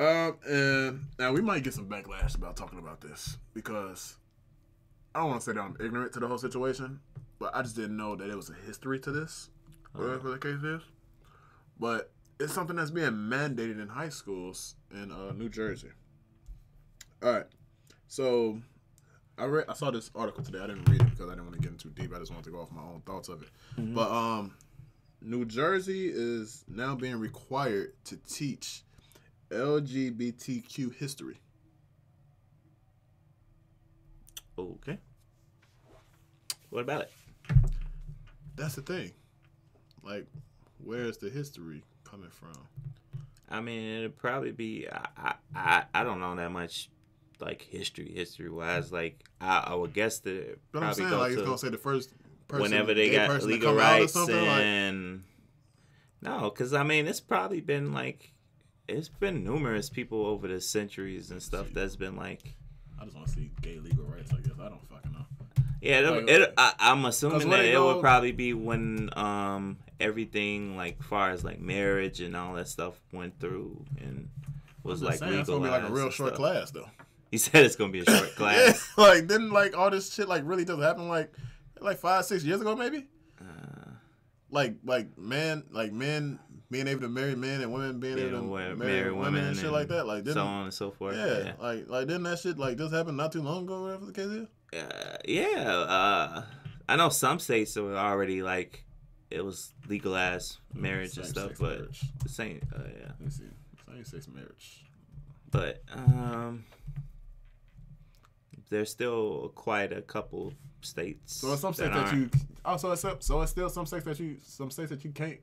And now we might get some backlash about talking about this because I don't want to say that I'm ignorant to the whole situation, but I just didn't know that there was a history to this, whatever the case is. But it's something that's being mandated in high schools in New Jersey. All right, so I saw this article today. I didn't read it because I didn't want to get into too deep. I just wanted to go off my own thoughts of it. Mm-hmm. But New Jersey is now being required to teach LGBTQ history. Okay. What about it? That's the thing. Like, where's the history coming from? I mean, it'd probably be I don't know that much, like history wise. Like I would guess that. But I'm saying like it's gonna say the first person, whenever they got legal rights and like, no, because I mean it's probably been like it's been numerous people over the centuries and stuff that's been like. I just want to see gay legal rights. I guess I don't fucking know. Yeah, I'm assuming that it would probably be when everything like far as like marriage and all that stuff went through and was like legalized. It's gonna be like a real short class though. He said it's gonna be a short class. Yeah, like didn't like all this shit like really just happen like 5-6 years ago maybe? Like men being able to marry men and women being able to marry women and shit like that, like so on and so forth. Yeah, like didn't that shit like just happen not too long ago, whatever the case is? I know some states are already like it was legalized marriage and stuff, but marriage. The same. Yeah. Let me see. Same-sex marriage. But there's still quite a couple states. So some states that you also so it's still some states that you can't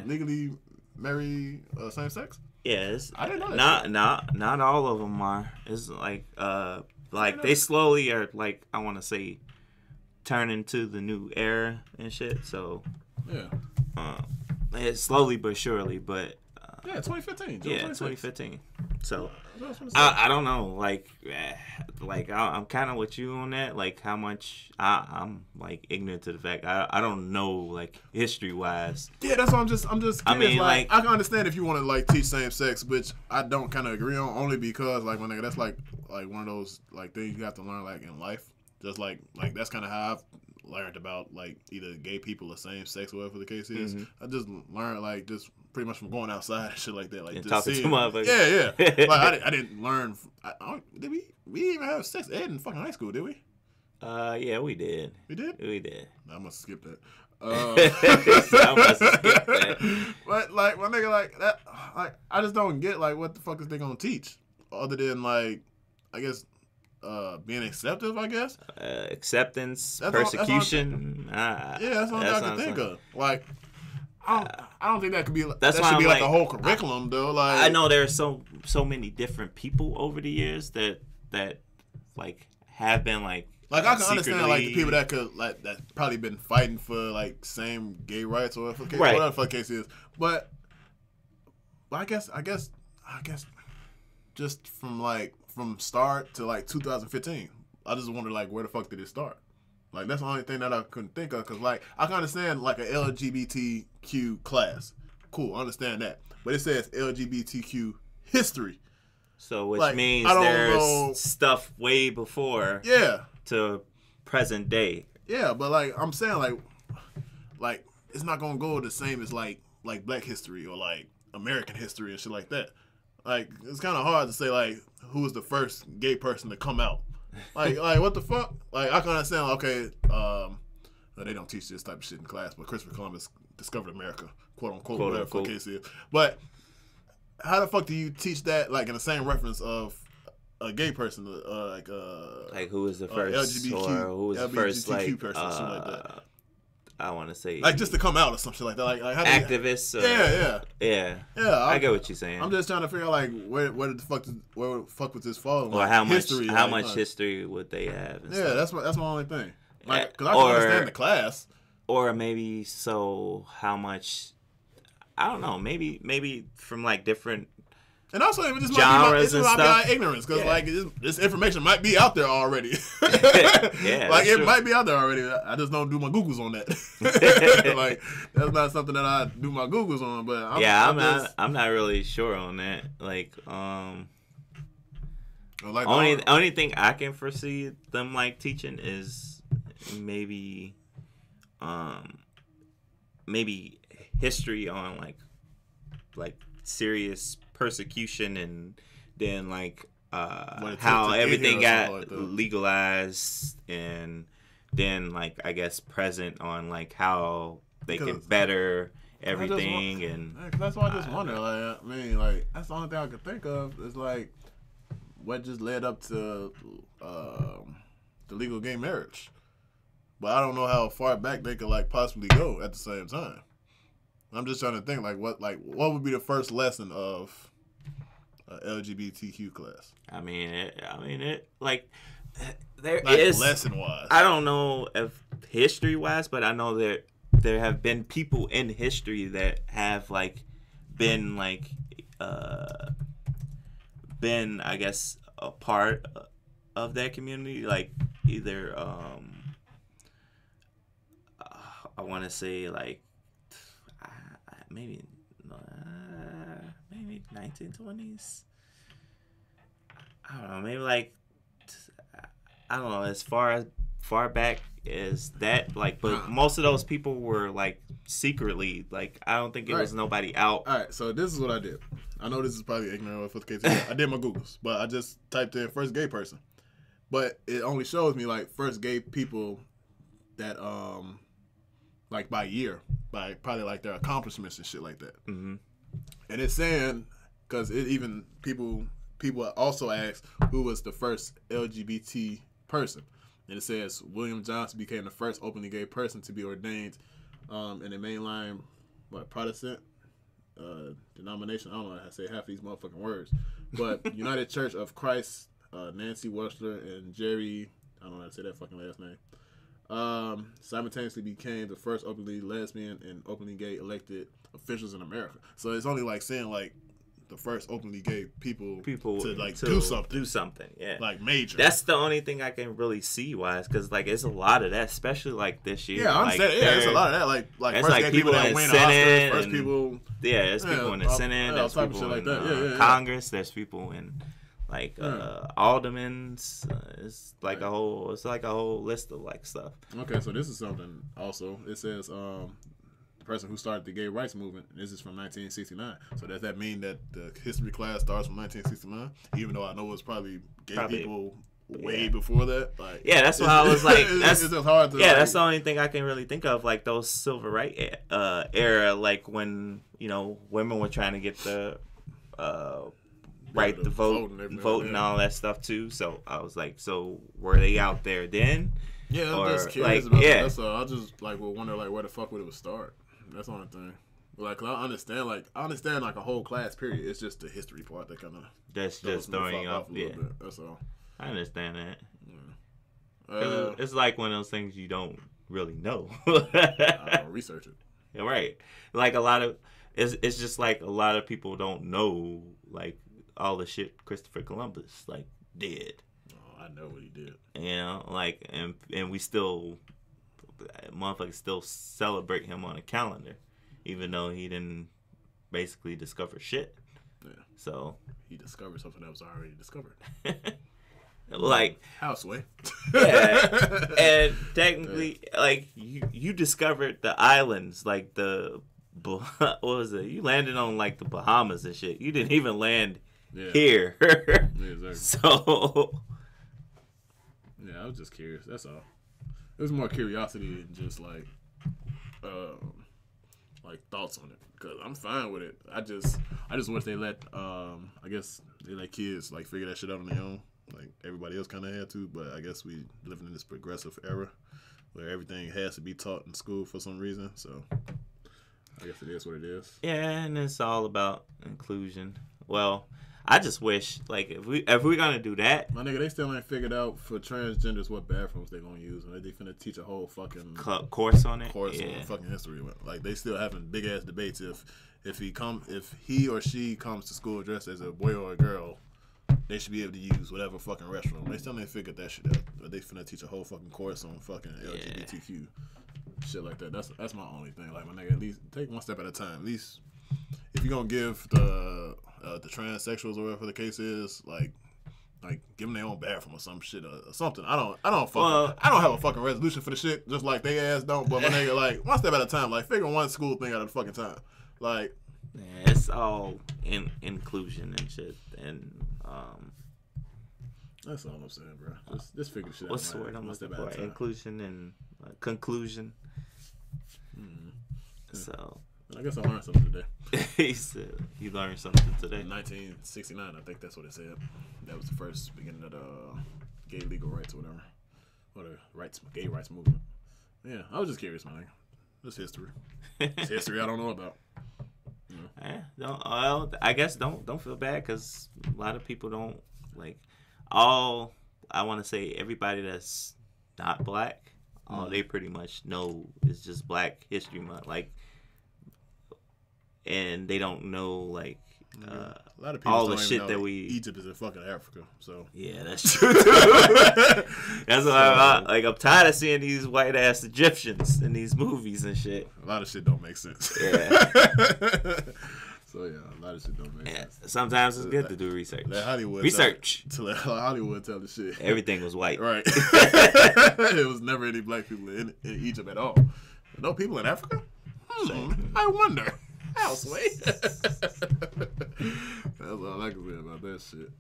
legally marry same sex. Yes, I didn't know that. Not all of them are. It's like they slowly are like I want to say turning to the new era and shit. So it's slowly but surely, but 2015. Yeah, 2015. So I don't know, like I'm kind of with you on that. Like how much I'm like ignorant to the fact I don't know like history wise. Yeah, that's why I'm just curious. I mean, like I can understand if you want to like teach same sex, which I don't kind of agree on, only because like when that's like one of those like things you have to learn like in life. Just like that's kind of how I've learned about like either gay people or same sex, whatever the case is. Mm-hmm. I just learned like just pretty much from going outside and shit like that. Like and just talking to motherfuckers. Yeah. Like I didn't learn. Did we didn't even have sex ed in fucking high school? Did we? Yeah, we did. We did. We did. I must skip that. I must skip that. But like my nigga, like that, like I just don't get like what the fuck is they gonna teach other than like I guess. Being acceptive, I guess. Acceptance, persecution. That's all I can think of. Like, I don't think that could be. That should be like a whole curriculum, though. Like, I know there are so many different people over the years that like have been like. Like I can understand like the people that could like that probably been fighting for like same gay rights or whatever the case is. But I guess just from start to like 2015, I just wonder like where the fuck did it start? Like that's the only thing that I couldn't think of, because like I can understand like an LGBTQ class, cool, I understand that, but it says LGBTQ history, so which means there's stuff way before to present day. Yeah, but like I'm saying like it's not gonna go the same as like Black history or like American history and shit like that. Like it's kind of hard to say like who was the first gay person to come out. Like what the fuck? Like I can understand. Okay, they don't teach this type of shit in class, but Christopher Columbus discovered America, quote unquote, whatever the case is. But how the fuck do you teach that like in the same reference of a gay person, like who was the first LGBTQ, or who was the first like person, something like that? I want to say like just to come out or some shit like that, like how activists. Yeah. I get what you're saying. I'm just trying to figure out like where the fuck was this falling? Or like, how history, much history would they have? And stuff. That's my only thing. Like, because I can understand the class. Or maybe how much? I don't know. Maybe from like different And also, it just genres might be my ignorance, because like this information might be out there already. Yeah, like it true. might be out there already. I just don't do my Googles on that. Like that's not something that I do my Googles on. But I'm not really sure on that. Like like only thing I can foresee them like teaching is maybe history on like serious persecution, and then like how everything got legalized, and then like I guess present on like how they can better everything. And that's why I just wonder. Like I mean, like that's the only thing I could think of is like what just led up to the legal gay marriage. But I don't know how far back they could like possibly go at the same time. I'm just trying to think what would be the first lesson of LGBTQ class? I mean it like there like is lesson wise. I don't know if history wise, but I know there have been people in history that have like been been I guess a part of that community, like either I want to say like maybe 1920s. I don't know, maybe like I don't know as far back as that, like, but most of those people were like secretly, like I don't think it was nobody out. All right, so this is what I did. I know this is probably ignorant for the case. I did my Googles, but I just typed in first gay person, but it only shows me like first gay people that like by year, by probably like their accomplishments and shit like that. Mm-hmm. And it's saying because it even people also ask who was the first LGBT person, and it says William Johnson became the first openly gay person to be ordained in a mainline Protestant denomination. I don't know how to say half these motherfucking words, but United Church of Christ. Nancy Webster and Jerry, I don't know how to say that fucking last name, simultaneously became the first openly lesbian and openly gay elected officials in America. So it's only like saying like the first openly gay people to like do something, yeah, like major. That's the only thing I can really see wise, because like it's a lot of that, especially like this year. Yeah, I'm saying it's a lot of that. Like first like gay people that win Oscars, first people. Yeah, there's people in the Senate. There's people in Congress. There's people in like aldermans. It's like a whole list of like stuff. Okay, so this is something also. It says the person who started the gay rights movement. This is from 1969. So does that mean that the history class starts from 1969? Even though I know it's probably gay people way before that. Like, yeah, that's why I was like, that's it's just hard to. Yeah, like, that's the only thing I can really think of, like those civil rights era, like when women were trying to get the right to vote and all that stuff too. So I was like, so were they out there then? Yeah, I'm just curious about that. That's all. I just will wonder where the fuck would it start. That's the only thing. Like, 'cause I understand like a whole class period. It's just the history part that kind of just throwing up. A little bit. That's all. I understand that. Yeah. It's like one of those things you don't really know. I don't research it. Right. Like a lot of it's just like a lot of people don't know like all the shit Christopher Columbus like did. Oh, I know what he did. Like and we still motherfuckers still celebrate him on a calendar, even though he didn't basically discover shit. Yeah. So he discovered something that was already discovered. Like houseway. Yeah. And technically, like you discovered the islands, like what was it? You landed on like the Bahamas and shit. You didn't even land here. Yeah, exactly. So yeah, I was just curious. That's all. It was more curiosity than just like thoughts on it. Cause I'm fine with it. I just wish they let I guess they let kids like figure that shit out on their own. Like everybody else kind of had to, but I guess we living in this progressive era where everything has to be taught in school for some reason. So I guess it is what it is. Yeah, and it's all about inclusion. Well, I just wish, like, if we're gonna do that, my nigga, they still ain't figured out for transgenders what bathrooms they gonna use, and they finna teach a whole fucking course on it. Course on fucking history. Like they still having big ass debates if he or she comes to school dressed as a boy or a girl, they should be able to use whatever fucking restroom. They still ain't figured that shit out. But they finna teach a whole fucking course on fucking LGBTQ shit like that. That's my only thing. Like, my nigga, at least take one step at a time. At least if you're gonna give the transsexuals or whatever the case is, like give them their own bathroom or some shit or something. I don't have a fucking resolution for the shit, just like they ass don't. But my nigga, like, one step at a time. Like, figure one school thing out of the fucking time. Like, yeah, it's all inclusion and shit. And that's all I'm saying, bro. Just figure shit out. What's the word I'm looking for? Inclusion and conclusion. Mm-hmm. Yeah. So. I guess I learned something today. He said you learned something today. In 1969, I think that's what it said. That was the first beginning of the gay legal rights or whatever. Or the gay rights movement. Yeah, I was just curious, man. It's history. It's history I don't know about. You know? Yeah, I guess don't feel bad, because a lot of people don't, like, all, I want to say everybody that's not black, all they pretty much know is just Black History Month. Like, and they don't know, like, a lot of people all don't the even shit know that Egypt is in fucking Africa. So yeah, that's true too. That's why I'm tired of seeing these white ass Egyptians in these movies and shit. A lot of shit don't make sense. Yeah. So yeah, a lot of shit don't make sense. Sometimes it's good to do research. Let Hollywood research. Let Hollywood tell the shit. Everything was white. Right. There was never any black people in Egypt at all. No people in Africa? I wonder. How, Sway? That's all I can say about that shit.